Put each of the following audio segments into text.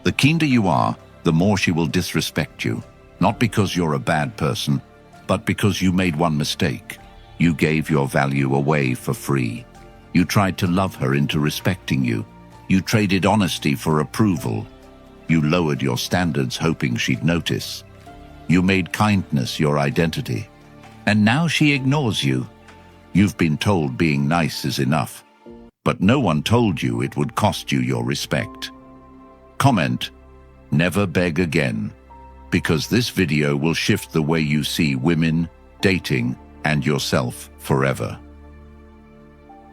The kinder you are, the more she will disrespect you. Not because you're a bad person, but because you made one mistake. You gave your value away for free. You tried to love her into respecting you. You traded honesty for approval. You lowered your standards hoping she'd notice. You made kindness your identity. And now she ignores you. You've been told being nice is enough, but no one told you it would cost you your respect. Comment, never beg again, because this video will shift the way you see women, dating, and yourself forever.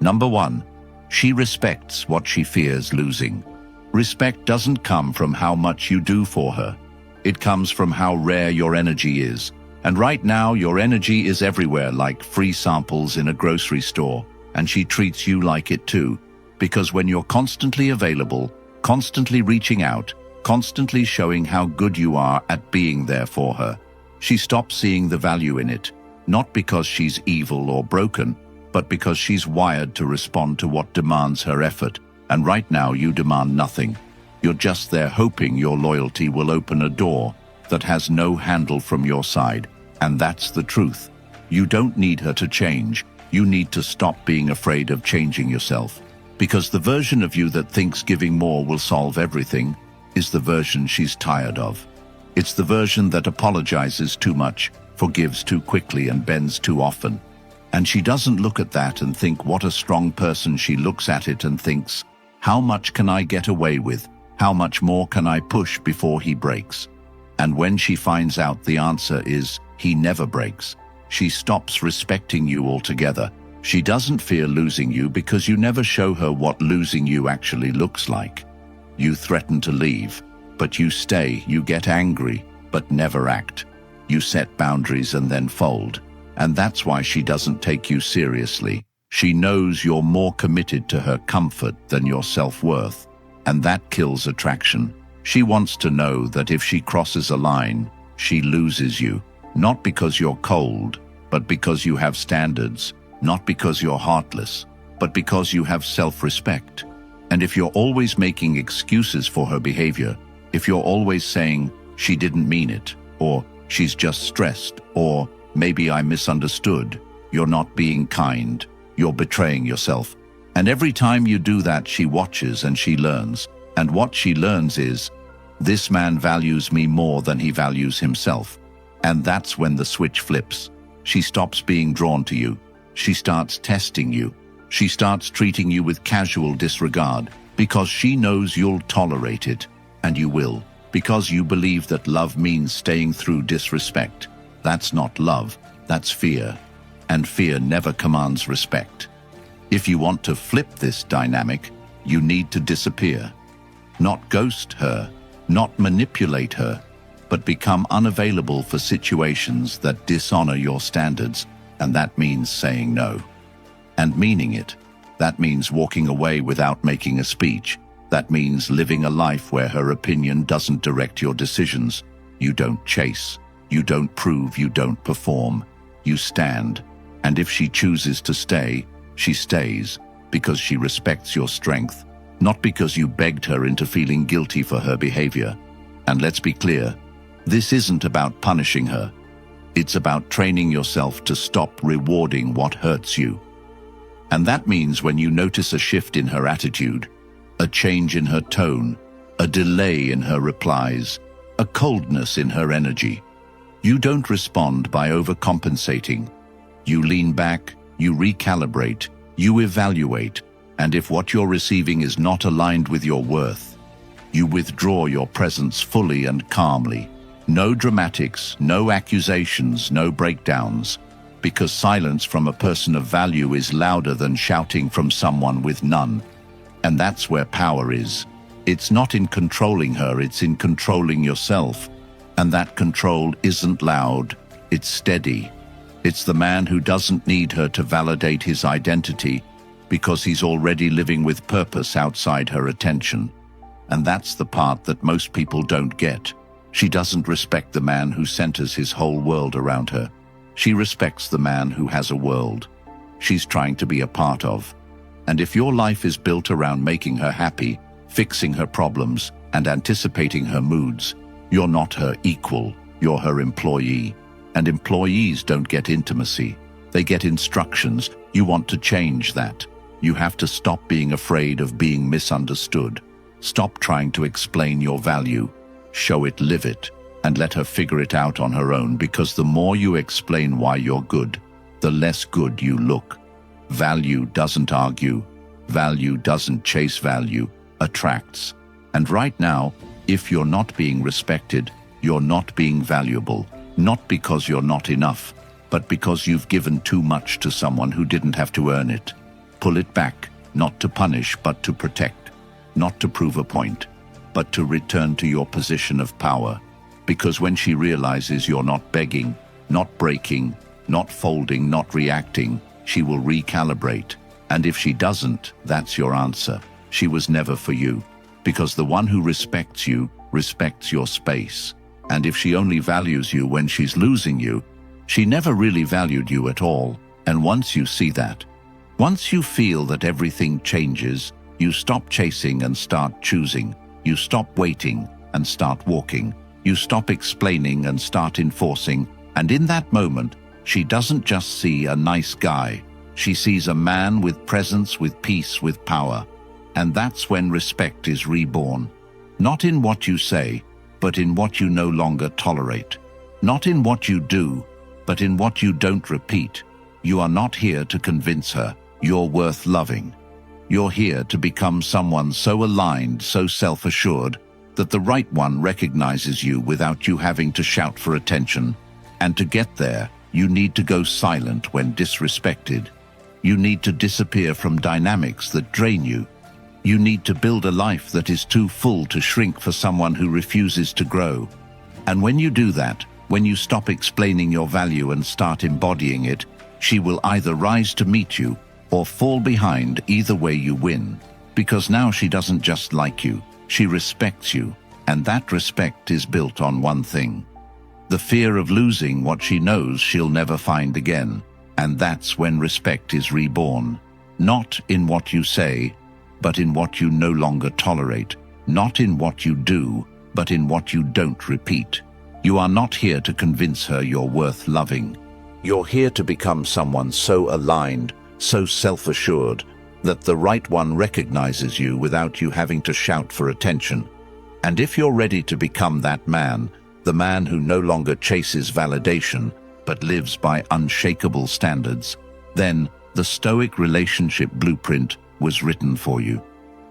Number 1. She respects what she fears losing. Respect doesn't come from how much you do for her. It comes from how rare your energy is. And right now, your energy is everywhere like free samples in a grocery store, and she treats you like it too. Because when you're constantly available, constantly reaching out, constantly showing how good you are at being there for her, she stops seeing the value in it, not because she's evil or broken, but because she's wired to respond to what demands her effort. And right now, you demand nothing. You're just there hoping your loyalty will open a door that has no handle from your side. And that's the truth. You don't need her to change. You need to stop being afraid of changing yourself. Because the version of you that thinks giving more will solve everything is the version she's tired of. It's the version that apologizes too much, forgives too quickly, and bends too often. And she doesn't look at that and think what a strong person. She looks at it and thinks, how much can I get away with? How much more can I push before he breaks? And when she finds out the answer is, he never breaks, she stops respecting you altogether. She doesn't fear losing you because you never show her what losing you actually looks like. You threaten to leave, but you stay. You get angry, but never act. You set boundaries and then fold. And that's why she doesn't take you seriously. She knows you're more committed to her comfort than your self-worth. And that kills attraction. She wants to know that if she crosses a line, she loses you. Not because you're cold, but because you have standards. Not because you're heartless, but because you have self-respect. And if you're always making excuses for her behavior, if you're always saying, she didn't mean it, or she's just stressed, or maybe I misunderstood, you're not being kind, you're betraying yourself. And every time you do that, she watches and she learns. And what she learns is, this man values me more than he values himself. And that's when the switch flips. She stops being drawn to you. She starts testing you. She starts treating you with casual disregard because she knows you'll tolerate it. And you will, because you believe that love means staying through disrespect. That's not love, that's fear. And fear never commands respect. If you want to flip this dynamic, you need to disappear. Not ghost her, not manipulate her, but become unavailable for situations that dishonor your standards, and that means saying no. And meaning it. That means walking away without making a speech. That means living a life where her opinion doesn't direct your decisions. You don't chase. You don't prove. You don't perform. You stand. And if she chooses to stay, she stays because she respects your strength, not because you begged her into feeling guilty for her behavior. And let's be clear, this isn't about punishing her. It's about training yourself to stop rewarding what hurts you. And that means when you notice a shift in her attitude, a change in her tone, a delay in her replies, a coldness in her energy, you don't respond by overcompensating. You lean back, you recalibrate, you evaluate, and if what you're receiving is not aligned with your worth, you withdraw your presence fully and calmly. No dramatics, no accusations, no breakdowns, because silence from a person of value is louder than shouting from someone with none. And that's where power is. It's not in controlling her, it's in controlling yourself. And that control isn't loud, it's steady. It's the man who doesn't need her to validate his identity because he's already living with purpose outside her attention. And that's the part that most people don't get. She doesn't respect the man who centers his whole world around her. She respects the man who has a world she's trying to be a part of. And if your life is built around making her happy, fixing her problems, and anticipating her moods. You're not her equal, you're her employee. And employees don't get intimacy, they get instructions. You want to change that. You have to stop being afraid of being misunderstood. Stop trying to explain your value. Show it, live it, and let her figure it out on her own, because the more you explain why you're good, the less good you look. Value doesn't argue. Value doesn't chase value, attracts. And right now, if you're not being respected, you're not being valuable. Not because you're not enough, but because you've given too much to someone who didn't have to earn it. Pull it back, not to punish, but to protect. Not to prove a point, but to return to your position of power. Because when she realizes you're not begging, not breaking, not folding, not reacting, she will recalibrate. And if she doesn't, that's your answer. She was never for you. Because the one who respects you respects your space. And if she only values you when she's losing you, she never really valued you at all. And once you see that, once you feel that everything changes, you stop chasing and start choosing. You stop waiting and start walking. You stop explaining and start enforcing. And in that moment, she doesn't just see a nice guy. She sees a man with presence, with peace, with power. And that's when respect is reborn. Not in what you say, but in what you no longer tolerate. Not in what you do, but in what you don't repeat. You are not here to convince her you're worth loving. You're here to become someone so aligned, so self-assured, that the right one recognizes you without you having to shout for attention. And to get there, you need to go silent when disrespected. You need to disappear from dynamics that drain you. You need to build a life that is too full to shrink for someone who refuses to grow. And when you do that, when you stop explaining your value and start embodying it, she will either rise to meet you or fall behind. Either way you win. Because now she doesn't just like you, she respects you. And that respect is built on one thing: the fear of losing what she knows she'll never find again. And that's when respect is reborn. Not in what you say, but in what you no longer tolerate. Not in what you do, but in what you don't repeat. You are not here to convince her you're worth loving. You're here to become someone so aligned, so self-assured, that the right one recognizes you without you having to shout for attention. And if you're ready to become that man, the man who no longer chases validation, but lives by unshakable standards, then the Stoic relationship blueprint was written for you.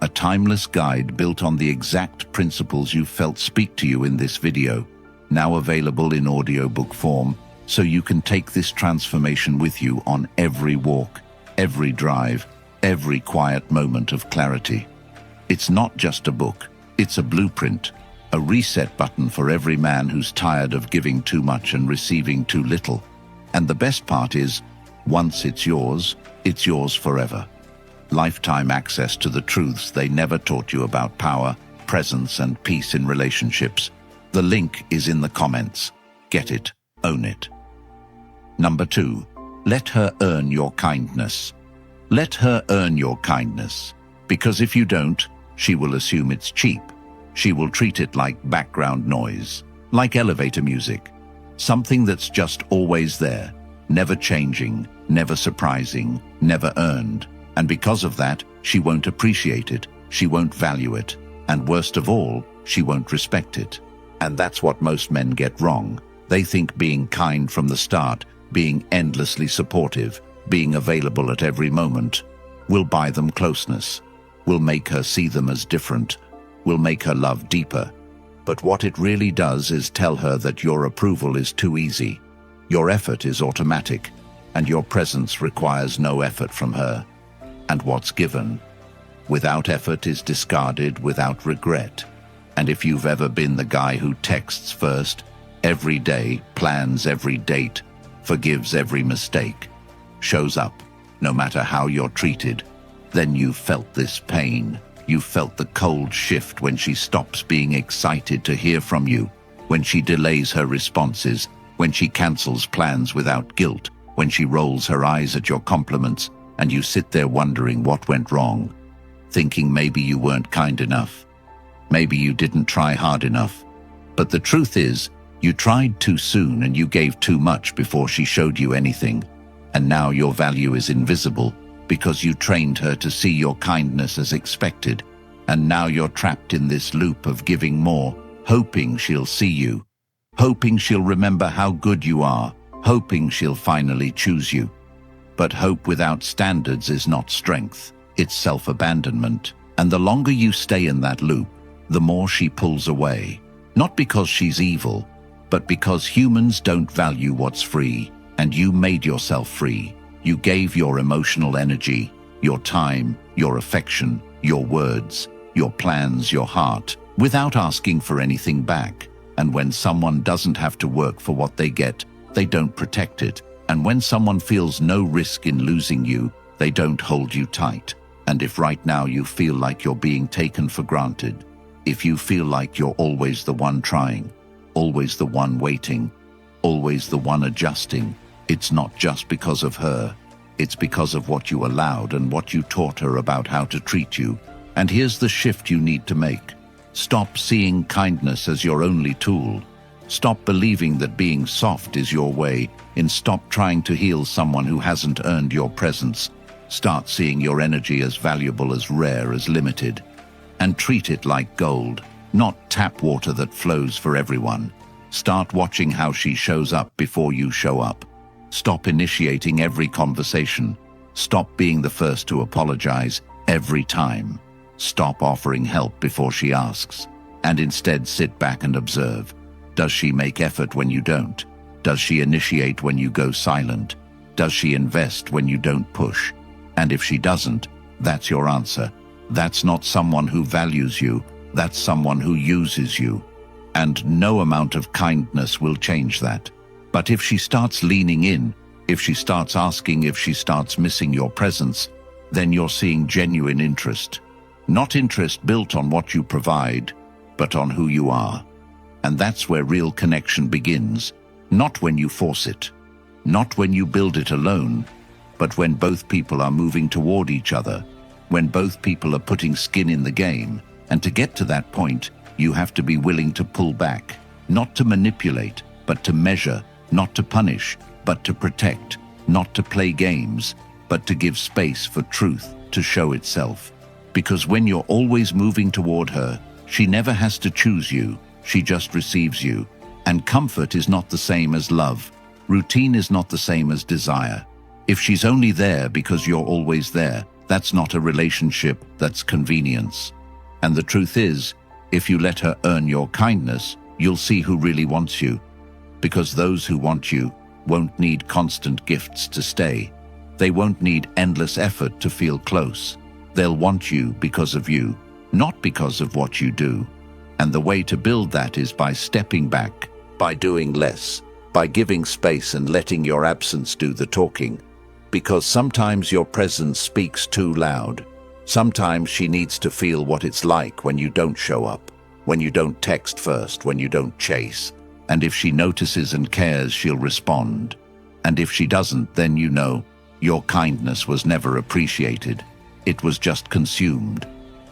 A timeless guide built on the exact principles you felt speak to you in this video, now available in audiobook form, so you can take this transformation with you on every walk, every drive, every quiet moment of clarity. It's not just a book, it's a blueprint, a reset button for every man who's tired of giving too much and receiving too little. And the best part is, once it's yours forever. Lifetime access to the truths they never taught you about power, presence, and peace in relationships. The link is in the comments. Get it, own it. Number 2, let her earn your kindness. Let her earn your kindness. Because if you don't, she will assume it's cheap. She will treat it like background noise, like elevator music. Something that's just always there, never changing, never surprising, never earned. And because of that, she won't appreciate it, she won't value it, and worst of all, she won't respect it. And that's what most men get wrong. They think being kind from the start, being endlessly supportive, being available at every moment, will buy them closeness, will make her see them as different, will make her love deeper. But what it really does is tell her that your approval is too easy, your effort is automatic, and your presence requires no effort from her. And what's given without effort is discarded without regret. And if you've ever been the guy who texts first, every day, plans every date, forgives every mistake, shows up, no matter how you're treated, then you've felt this pain. You felt the cold shift when she stops being excited to hear from you, when she delays her responses, when she cancels plans without guilt, when she rolls her eyes at your compliments, and you sit there wondering what went wrong. thinking maybe you weren't kind enough. Maybe you didn't try hard enough. But the truth is, you tried too soon and you gave too much before she showed you anything. And now your value is invisible because you trained her to see your kindness as expected. And now you're trapped in this loop of giving more, hoping she'll see you, hoping she'll remember how good you are, hoping she'll finally choose you. But hope without standards is not strength, it's self-abandonment. And the longer you stay in that loop, the more she pulls away. Not because she's evil, but because humans don't value what's free, and you made yourself free. You gave your emotional energy, your time, your affection, your words, your plans, your heart, without asking for anything back. And when someone doesn't have to work for what they get, they don't protect it. And when someone feels no risk in losing you, they don't hold you tight. And if right now you feel like you're being taken for granted, if you feel like you're always the one trying, always the one waiting, always the one adjusting, it's not just because of her. It's because of what you allowed and what you taught her about how to treat you. And here's the shift you need to make. Stop seeing kindness as your only tool. Stop believing that being soft is your way, and stop trying to heal someone who hasn't earned your presence. Start seeing your energy as valuable, as rare, as limited. And treat it like gold, not tap water that flows for everyone. Start watching how she shows up before you show up. Stop initiating every conversation. Stop being the first to apologize every time. Stop offering help before she asks, and instead sit back and observe. Does she make effort when you don't? Does she initiate when you go silent? Does she invest when you don't push? And if she doesn't, that's your answer. That's not someone who values you, that's someone who uses you. And no amount of kindness will change that. But if she starts leaning in, if she starts asking, if she starts missing your presence, then you're seeing genuine interest. Not interest built on what you provide, but on who you are. And that's where real connection begins. Not when you force it, not when you build it alone, but when both people are moving toward each other, when both people are putting skin in the game. And to get to that point, you have to be willing to pull back, not to manipulate, but to measure, not to punish, but to protect, not to play games, but to give space for truth to show itself. Because when you're always moving toward her, she never has to choose you, she just receives you. And comfort is not the same as love. Routine is not the same as desire. If she's only there because you're always there, that's not a relationship, that's convenience. And the truth is, if you let her earn your kindness, you'll see who really wants you. Because those who want you won't need constant gifts to stay. They won't need endless effort to feel close. They'll want you because of you, not because of what you do. And the way to build that is by stepping back, by doing less, by giving space and letting your absence do the talking. Because sometimes your presence speaks too loud. Sometimes she needs to feel what it's like when you don't show up, when you don't text first, when you don't chase. And if she notices and cares, she'll respond. And if she doesn't, then you know your kindness was never appreciated. It was just consumed.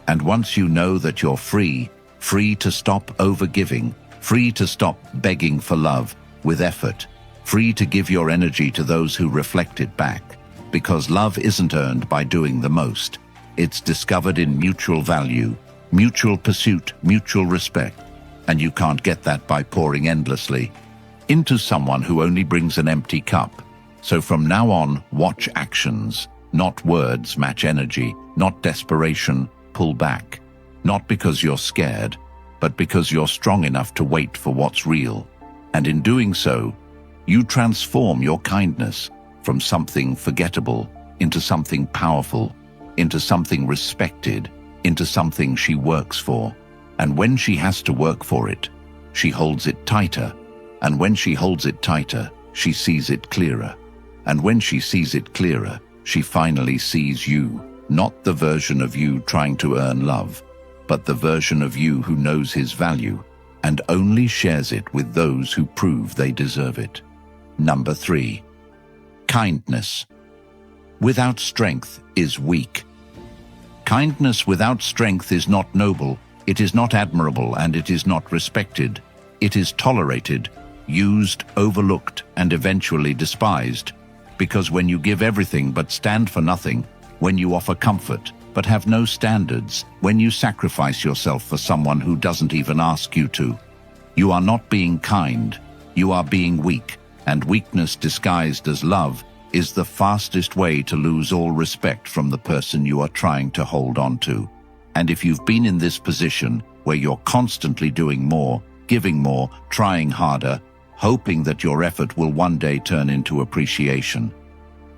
And once you know that you're free to stop overgiving, free to stop begging for love with effort, free to give your energy to those who reflect it back. Because love isn't earned by doing the most. It's discovered in mutual value, mutual pursuit, mutual respect. And you can't get that by pouring endlessly into someone who only brings an empty cup. So from now on, watch actions, not words. Match energy, not desperation. Pull back. Not because you're scared, but because you're strong enough to wait for what's real. And in doing so, you transform your kindness from something forgettable into something powerful, into something respected, into something she works for. And when she has to work for it, she holds it tighter. And when she holds it tighter, she sees it clearer. And when she sees it clearer, she finally sees you, not the version of you trying to earn love, but the version of you who knows his value and only shares it with those who prove they deserve it. Number 3. Kindness. Without strength is weak. Kindness without strength is not noble, it is not admirable, and it is not respected. It is tolerated, used, overlooked, and eventually despised. Because when you give everything but stand for nothing, when you offer comfort but have no standards, when you sacrifice yourself for someone who doesn't even ask you to, you are not being kind, you are being weak, and weakness disguised as love is the fastest way to lose all respect from the person you are trying to hold on to. And if you've been in this position where you're constantly doing more, giving more, trying harder, hoping that your effort will one day turn into appreciation,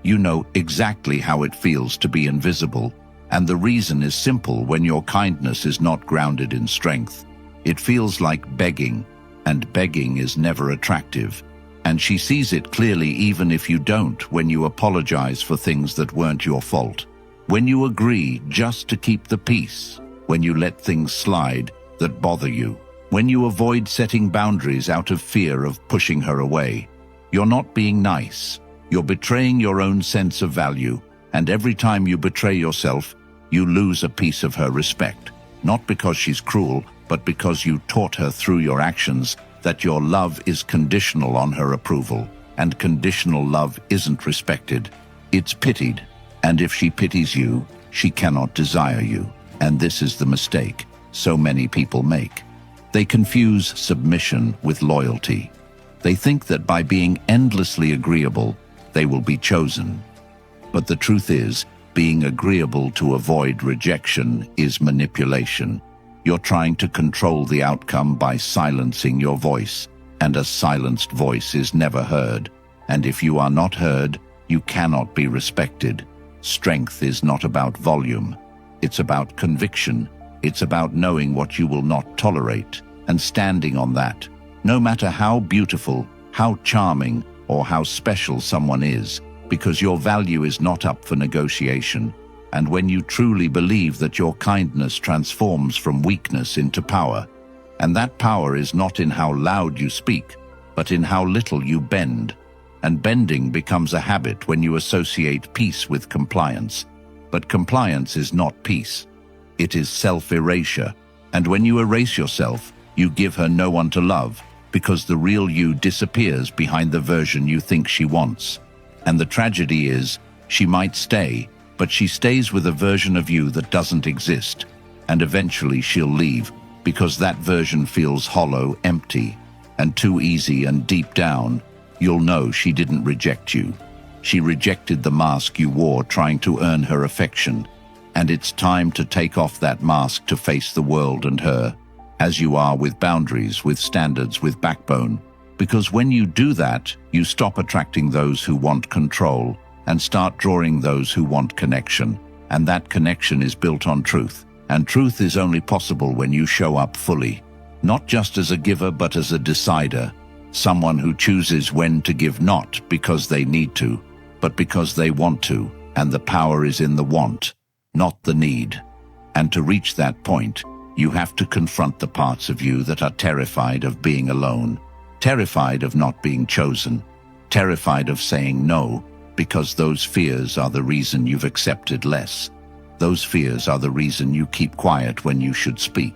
you know exactly how it feels to be invisible. And the reason is simple: when your kindness is not grounded in strength, it feels like begging, and begging is never attractive. And she sees it clearly even if you don't, when you apologize for things that weren't your fault, when you agree just to keep the peace, when you let things slide that bother you, when you avoid setting boundaries out of fear of pushing her away. You're not being nice, you're betraying your own sense of value, and every time you betray yourself, you lose a piece of her respect, not because she's cruel, but because you taught her through your actions that your love is conditional on her approval, and conditional love isn't respected, it's pitied. And if she pities you, she cannot desire you. And this is the mistake so many people make. They confuse submission with loyalty. They think that by being endlessly agreeable, they will be chosen. But the truth is, being agreeable to avoid rejection is manipulation. You're trying to control the outcome by silencing your voice, and a silenced voice is never heard. And if you are not heard, you cannot be respected. Strength is not about volume. It's about conviction. It's about knowing what you will not tolerate and standing on that, no matter how beautiful, how charming, or how special someone is, because your value is not up for negotiation. And when you truly believe that your kindness transforms from weakness into power, and that power is not in how loud you speak, but in how little you bend, and bending becomes a habit when you associate peace with compliance. But compliance is not peace. It is self-erasure. And when you erase yourself, you give her no one to love, because the real you disappears behind the version you think she wants. And the tragedy is, she might stay, but she stays with a version of you that doesn't exist. And eventually she'll leave, because that version feels hollow, empty, and too easy. And deep down, you'll know she didn't reject you. She rejected the mask you wore trying to earn her affection. And it's time to take off that mask to face the world and her, as you are, with boundaries, with standards, with backbone. Because when you do that, you stop attracting those who want control and start drawing those who want connection. And that connection is built on truth. And truth is only possible when you show up fully, not just as a giver, but as a decider, someone who chooses when to give, not because they need to, but because they want to. And the power is in the want, not the need. And to reach that point, you have to confront the parts of you that are terrified of being alone, terrified of not being chosen, terrified of saying no, because those fears are the reason you've accepted less. Those fears are the reason you keep quiet when you should speak.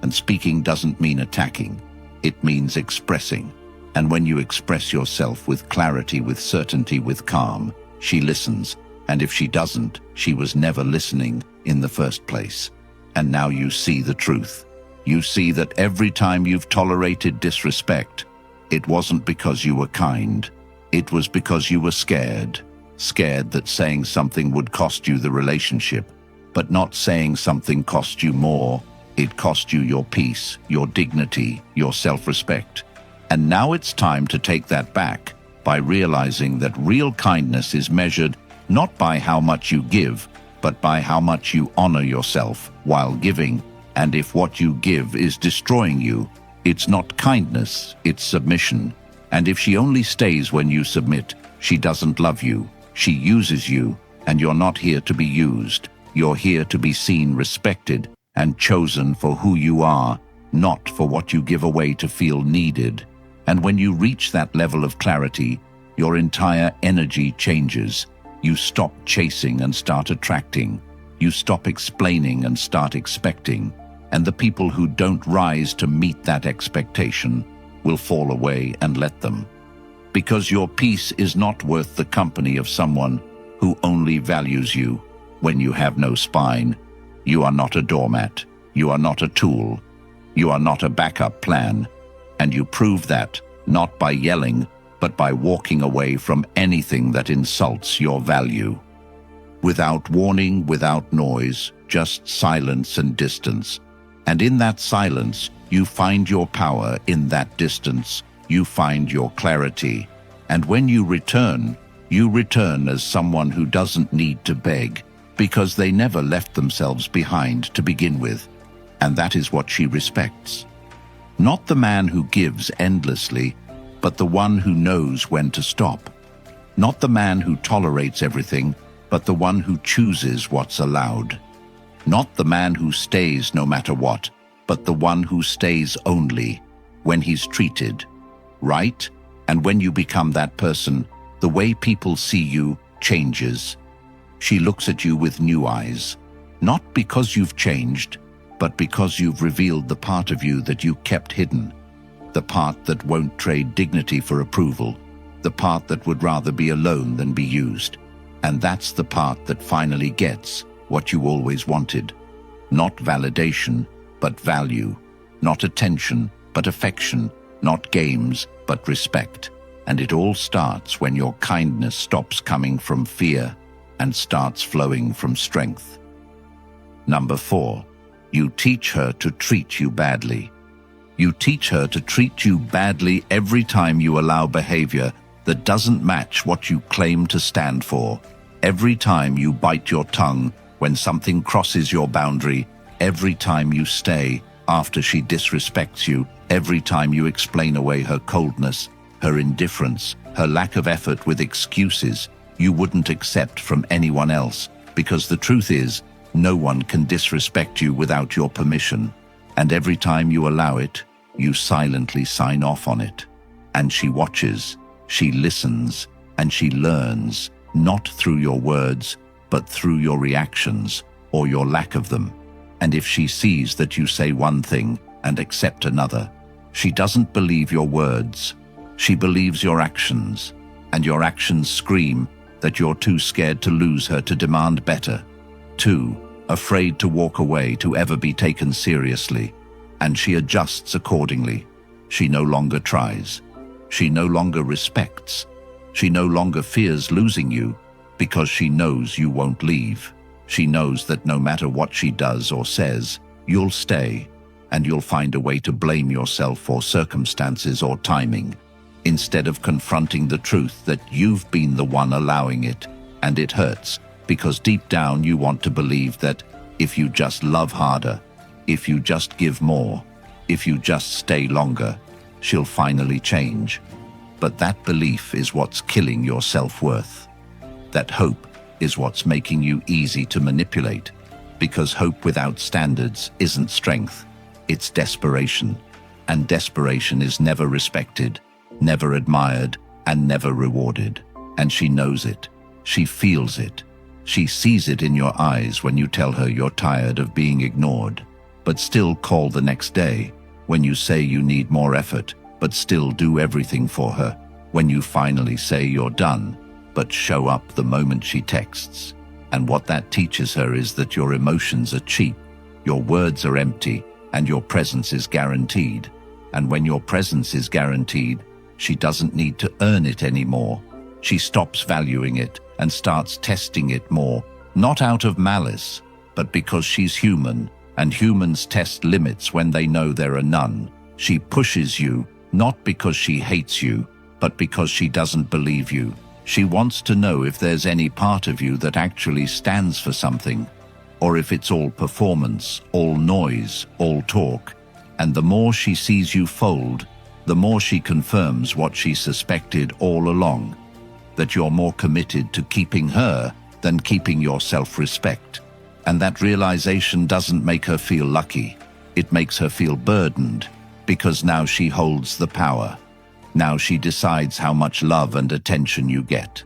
And speaking doesn't mean attacking. It means expressing. And when you express yourself with clarity, with certainty, with calm, she listens. And if she doesn't, she was never listening in the first place. And now you see the truth. You see that every time you've tolerated disrespect, it wasn't because you were kind. It was because you were scared. Scared that saying something would cost you the relationship, but not saying something cost you more. It cost you your peace, your dignity, your self-respect. And now it's time to take that back by realizing that real kindness is measured not by how much you give, but by how much you honor yourself while giving. And if what you give is destroying you, it's not kindness, it's submission. And if she only stays when you submit, she doesn't love you. She uses you, and you're not here to be used. You're here to be seen, respected, and chosen for who you are, not for what you give away to feel needed. And when you reach that level of clarity, your entire energy changes. You stop chasing and start attracting. You stop explaining and start expecting, and the people who don't rise to meet that expectation will fall away and let them. Because your peace is not worth the company of someone who only values you when you have no spine. You are not a doormat. You are not a tool. You are not a backup plan. And you prove that not by yelling, but by walking away from anything that insults your value. Without warning, without noise, just silence and distance. And in that silence, you find your power. In that distance, you find your clarity. And when you return as someone who doesn't need to beg, because they never left themselves behind to begin with. And that is what she respects. Not the man who gives endlessly, but the one who knows when to stop. Not the man who tolerates everything, but the one who chooses what's allowed. Not the man who stays no matter what, but the one who stays only when he's treated right. And when you become that person, the way people see you changes. She looks at you with new eyes, not because you've changed, but because you've revealed the part of you that you kept hidden, the part that won't trade dignity for approval, the part that would rather be alone than be used. And that's the part that finally gets what you always wanted. Not validation, but value. Not attention, but affection. Not games, but respect. And it all starts when your kindness stops coming from fear and starts flowing from strength. Number 4, you teach her to treat you badly. You teach her to treat you badly every time you allow behavior that doesn't match what you claim to stand for. Every time you bite your tongue when something crosses your boundary. Every time you stay after she disrespects you. Every time you explain away her coldness, her indifference, her lack of effort with excuses you wouldn't accept from anyone else, because the truth is, no one can disrespect you without your permission. And every time you allow it, you silently sign off on it. And she watches, she listens, and she learns, not through your words, but through your reactions, or your lack of them. And if she sees that you say one thing and accept another, she doesn't believe your words. She believes your actions, and your actions scream that you're too scared to lose her to demand better. Too afraid to walk away to ever be taken seriously, and she adjusts accordingly. She no longer tries. She no longer respects. She no longer fears losing you, because she knows you won't leave. She knows that no matter what she does or says, you'll stay, and you'll find a way to blame yourself for circumstances or timing, instead of confronting the truth that you've been the one allowing it. And it hurts, because deep down you want to believe that if you just love harder, if you just give more, if you just stay longer, she'll finally change. But that belief is what's killing your self-worth. That hope is what's making you easy to manipulate, because hope without standards isn't strength, it's desperation. And desperation is never respected, never admired, and never rewarded. And she knows it. She feels it. She sees it in your eyes when you tell her you're tired of being ignored, but still call the next day, when you say you need more effort, but still do everything for her, when you finally say you're done, but show up the moment she texts. And what that teaches her is that your emotions are cheap, your words are empty, and your presence is guaranteed. And when your presence is guaranteed, she doesn't need to earn it anymore. She stops valuing it and starts testing it more, not out of malice, but because she's human, and humans test limits when they know there are none. She pushes you, not because she hates you, but because she doesn't believe you. She wants to know if there's any part of you that actually stands for something, or if it's all performance, all noise, all talk. And the more she sees you fold, the more she confirms what she suspected all along, that you're more committed to keeping her than keeping your self-respect. And that realization doesn't make her feel lucky. It makes her feel burdened, because now she holds the power. Now she decides how much love and attention you get.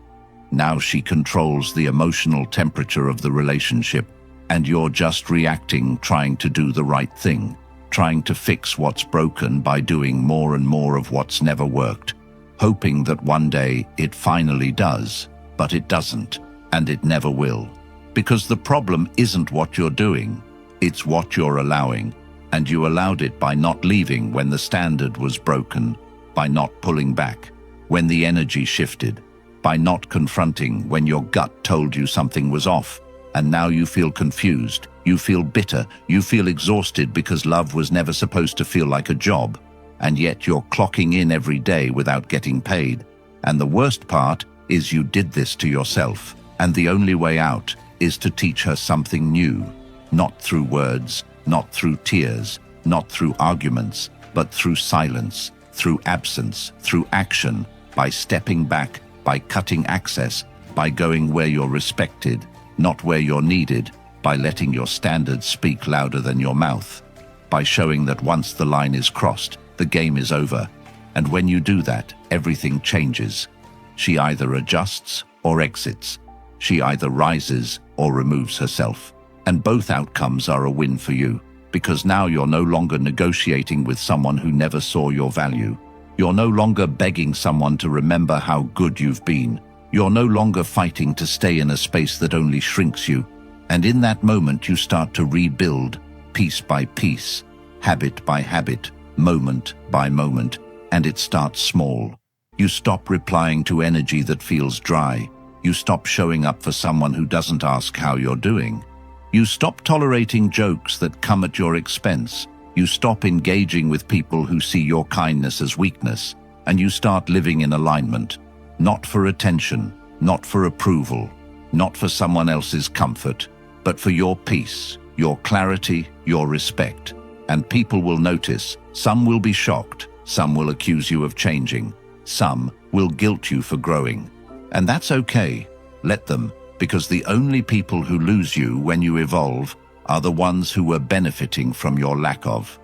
Now she controls the emotional temperature of the relationship, and you're just reacting, trying to do the right thing, trying to fix what's broken by doing more and more of what's never worked, hoping that one day it finally does, but it doesn't, and it never will. Because the problem isn't what you're doing, it's what you're allowing, and you allowed it by not leaving when the standard was broken, by not pulling back when the energy shifted, by not confronting when your gut told you something was off, and now you feel confused, you feel bitter, you feel exhausted because love was never supposed to feel like a job, and yet you're clocking in every day without getting paid. And the worst part is you did this to yourself, and the only way out is to teach her something new, not through words, not through tears, not through arguments, but through silence, through absence, through action, by stepping back, by cutting access, by going where you're respected, not where you're needed, by letting your standards speak louder than your mouth, by showing that once the line is crossed, the game is over. And when you do that, everything changes. She either adjusts or exits. She either rises or removes herself. And both outcomes are a win for you, because now you're no longer negotiating with someone who never saw your value. You're no longer begging someone to remember how good you've been. You're no longer fighting to stay in a space that only shrinks you. And in that moment, you start to rebuild piece by piece, habit by habit, moment by moment, and it starts small. You stop replying to energy that feels dry. You stop showing up for someone who doesn't ask how you're doing. You stop tolerating jokes that come at your expense. You stop engaging with people who see your kindness as weakness, and you start living in alignment, not for attention, not for approval, not for someone else's comfort, but for your peace, your clarity, your respect. And people will notice. Some will be shocked. Some will accuse you of changing. Some will guilt you for growing. And that's okay. Let them, because the only people who lose you when you evolve are the ones who were benefiting from your lack of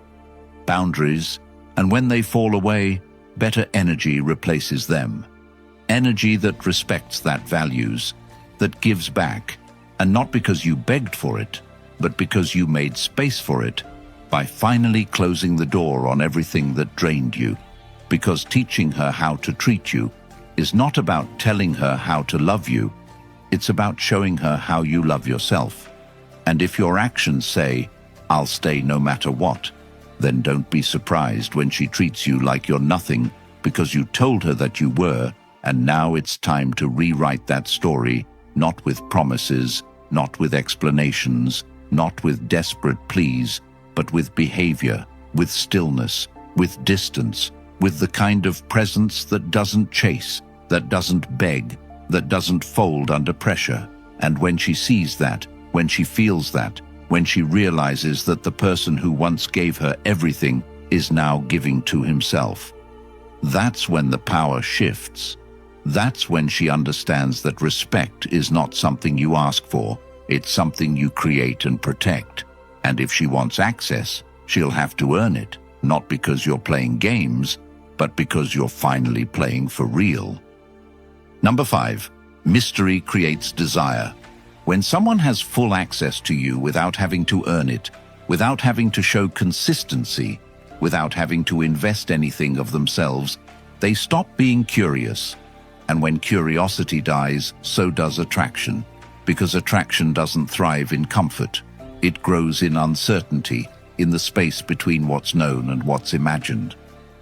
boundaries. And when they fall away, better energy replaces them. Energy that respects that values, that gives back, and not because you begged for it, but because you made space for it by finally closing the door on everything that drained you. Because teaching her how to treat you is not about telling her how to love you, it's about showing her how you love yourself. And if your actions say, "I'll stay no matter what," then don't be surprised when she treats you like you're nothing because you told her that you were, and now it's time to rewrite that story, not with promises, not with explanations, not with desperate pleas, but with behavior, with stillness, with distance, with the kind of presence that doesn't chase, that doesn't beg, that doesn't fold under pressure. And when she sees that, when she feels that, when she realizes that the person who once gave her everything is now giving to himself, that's when the power shifts. That's when she understands that respect is not something you ask for, it's something you create and protect. And if she wants access, she'll have to earn it, not because you're playing games, but because you're finally playing for real. Number 5, mystery creates desire. When someone has full access to you without having to earn it, without having to show consistency, without having to invest anything of themselves, they stop being curious. And when curiosity dies, so does attraction, because attraction doesn't thrive in comfort. It grows in uncertainty, in the space between what's known and what's imagined.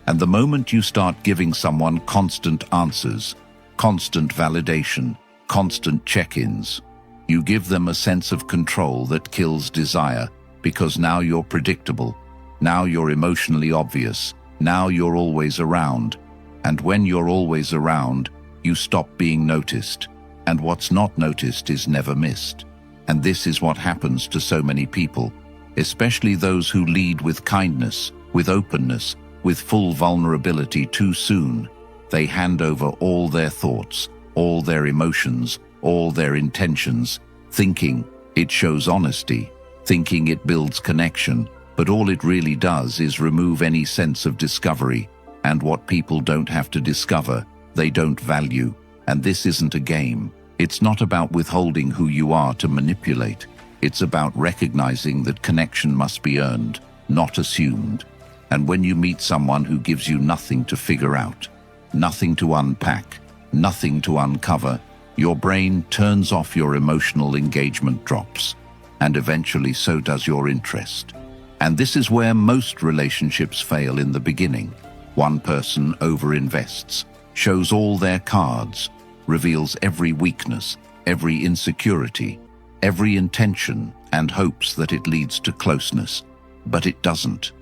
And the moment you start giving someone constant answers, constant validation, constant check-ins, you give them a sense of control that kills desire, because now you're predictable, now you're emotionally obvious, now you're always around. And when you're always around, you stop being noticed, and what's not noticed is never missed. And this is what happens to so many people, especially those who lead with kindness, with openness, with full vulnerability too soon. They hand over all their thoughts, all their emotions, all their intentions, thinking it shows honesty, thinking it builds connection, but all it really does is remove any sense of discovery. And what people don't have to discover, they don't value. And this isn't a game. It's not about withholding who you are to manipulate. It's about recognizing that connection must be earned, not assumed. And when you meet someone who gives you nothing to figure out, nothing to unpack, nothing to uncover, your brain turns off, your emotional engagement drops, and eventually so does your interest. And this is where most relationships fail in the beginning. One person overinvests, shows all their cards, reveals every weakness, every insecurity, every intention, and hopes that it leads to closeness. But it doesn't.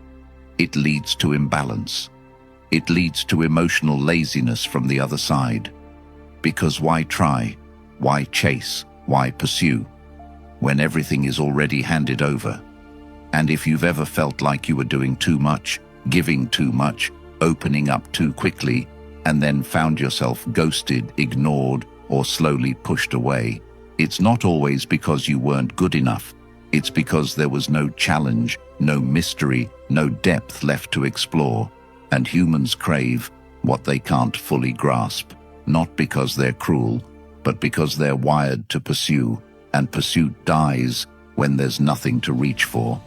It leads to imbalance. It leads to emotional laziness from the other side. Because why try? Why chase? Why pursue? When everything is already handed over. And if you've ever felt like you were doing too much, giving too much, opening up too quickly, and then found yourself ghosted, ignored, or slowly pushed away, it's not always because you weren't good enough. It's because there was no challenge, no mystery, no depth left to explore. And humans crave what they can't fully grasp, not because they're cruel, but because they're wired to pursue, and pursuit dies when there's nothing to reach for.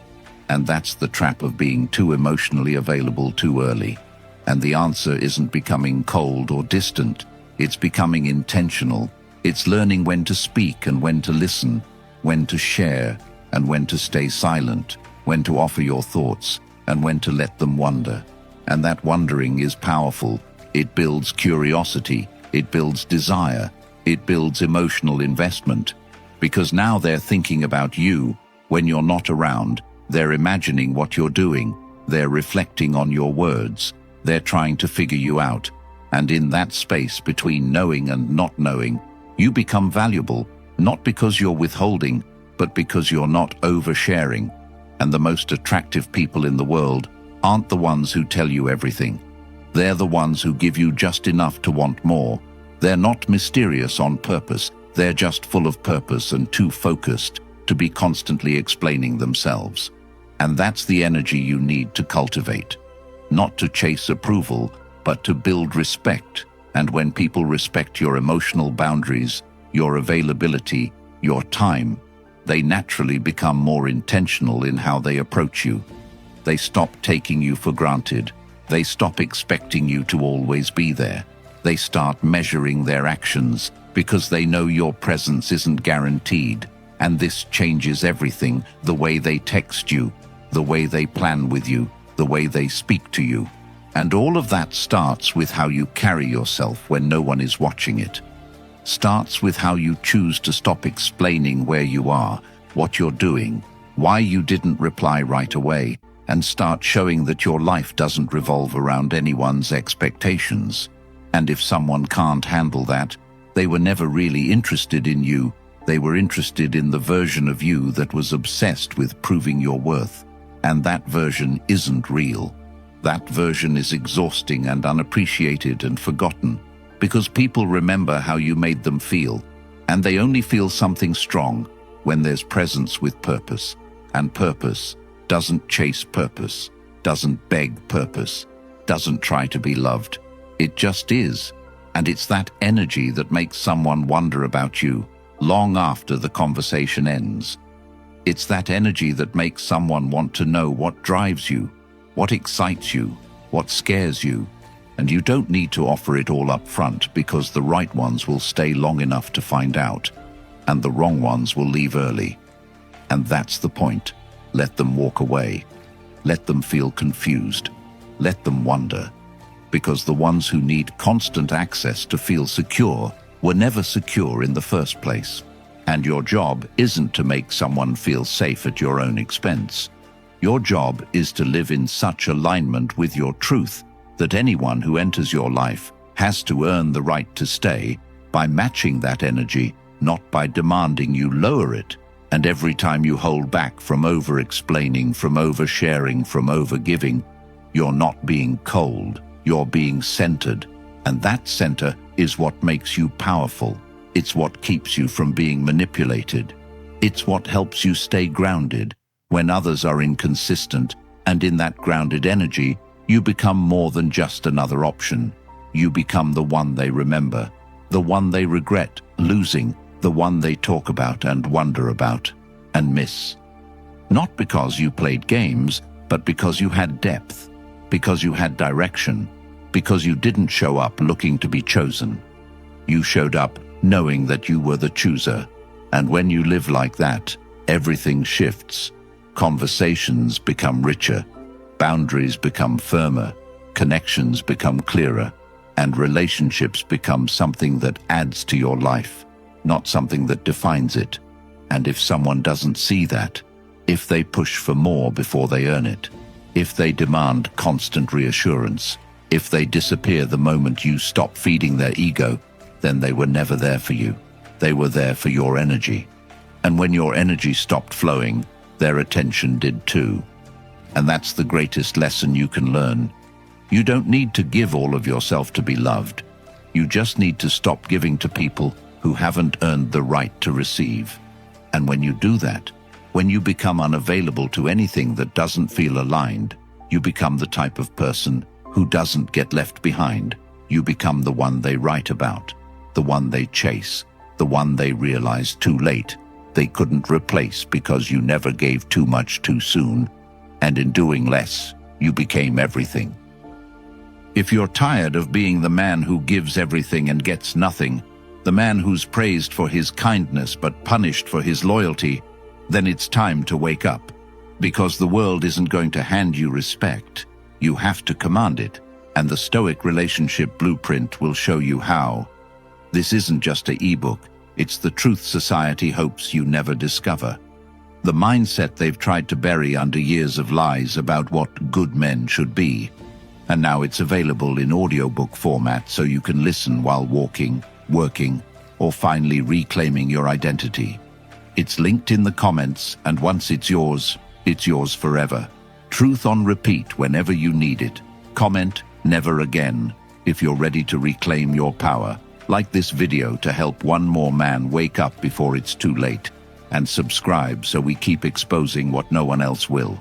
And that's the trap of being too emotionally available too early. And the answer isn't becoming cold or distant. It's becoming intentional. It's learning when to speak and when to listen, when to share and when to stay silent, when to offer your thoughts and when to let them wander. And that wondering is powerful. It builds curiosity. It builds desire. It builds emotional investment. Because now they're thinking about you when you're not around. They're imagining what you're doing. They're reflecting on your words. They're trying to figure you out. And in that space between knowing and not knowing, you become valuable, not because you're withholding, but because you're not oversharing. And the most attractive people in the world aren't the ones who tell you everything. They're the ones who give you just enough to want more. They're not mysterious on purpose. They're just full of purpose and too focused to be constantly explaining themselves. And that's the energy you need to cultivate. Not to chase approval, but to build respect. And when people respect your emotional boundaries, your availability, your time, they naturally become more intentional in how they approach you. They stop taking you for granted. They stop expecting you to always be there. They start measuring their actions because they know your presence isn't guaranteed. And this changes everything: the way they text you, the way they plan with you, the way they speak to you. And all of that starts with how you carry yourself when no one is watching it. Starts with how you choose to stop explaining where you are, what you're doing, why you didn't reply right away, and start showing that your life doesn't revolve around anyone's expectations. And if someone can't handle that, they were never really interested in you. They were interested in the version of you that was obsessed with proving your worth. And that version isn't real. That version is exhausting and unappreciated and forgotten, because people remember how you made them feel, and they only feel something strong when there's presence with purpose. And purpose doesn't chase purpose, doesn't beg purpose, doesn't try to be loved. It just is. And it's that energy that makes someone wonder about you long after the conversation ends. It's that energy that makes someone want to know what drives you, what excites you, what scares you. And you don't need to offer it all up front, because the right ones will stay long enough to find out, and the wrong ones will leave early. And that's the point. Let them walk away. Let them feel confused. Let them wonder. Because the ones who need constant access to feel secure were never secure in the first place. And your job isn't to make someone feel safe at your own expense. Your job is to live in such alignment with your truth that anyone who enters your life has to earn the right to stay by matching that energy, not by demanding you lower it. And every time you hold back from over-explaining, from over-sharing, from over-giving, you're not being cold, you're being centered. And that center is what makes you powerful. It's what keeps you from being manipulated. It's what helps you stay grounded when others are inconsistent, and in that grounded energy, you become more than just another option. You become the one they remember, the one they regret losing, the one they talk about and wonder about. and miss. Not because you played games, but because you had depth, because you had direction, because you didn't show up looking to be chosen. You showed up knowing that you were the chooser, and when you live like that, everything shifts. Conversations become richer, boundaries become firmer, connections become clearer, and relationships become something that adds to your life, not something that defines it. And if someone doesn't see that, if they push for more before they earn it, if they demand constant reassurance, if they disappear the moment you stop feeding their ego, then they were never there for you. They were there for your energy. And when your energy stopped flowing, their attention did too. And that's the greatest lesson you can learn. You don't need to give all of yourself to be loved. You just need to stop giving to people who haven't earned the right to receive. And when you do that, when you become unavailable to anything that doesn't feel aligned, you become the type of person who doesn't get left behind. You become the one they write about, the one they chase, the one they realize too late they couldn't replace because you never gave too much too soon, and in doing less, you became everything. If you're tired of being the man who gives everything and gets nothing, the man who's praised for his kindness but punished for his loyalty, then it's time to wake up. Because the world isn't going to hand you respect. You have to command it, and the Stoic relationship blueprint will show you how. This isn't just an ebook, it's the truth society hopes you never discover. The mindset they've tried to bury under years of lies about what good men should be. And now it's available in audiobook format so you can listen while walking, working, or finally reclaiming your identity. It's linked in the comments, and once it's yours forever. Truth on repeat whenever you need it. Comment, never again, if you're ready to reclaim your power. Like this video to help one more man wake up before it's too late. And subscribe so we keep exposing what no one else will.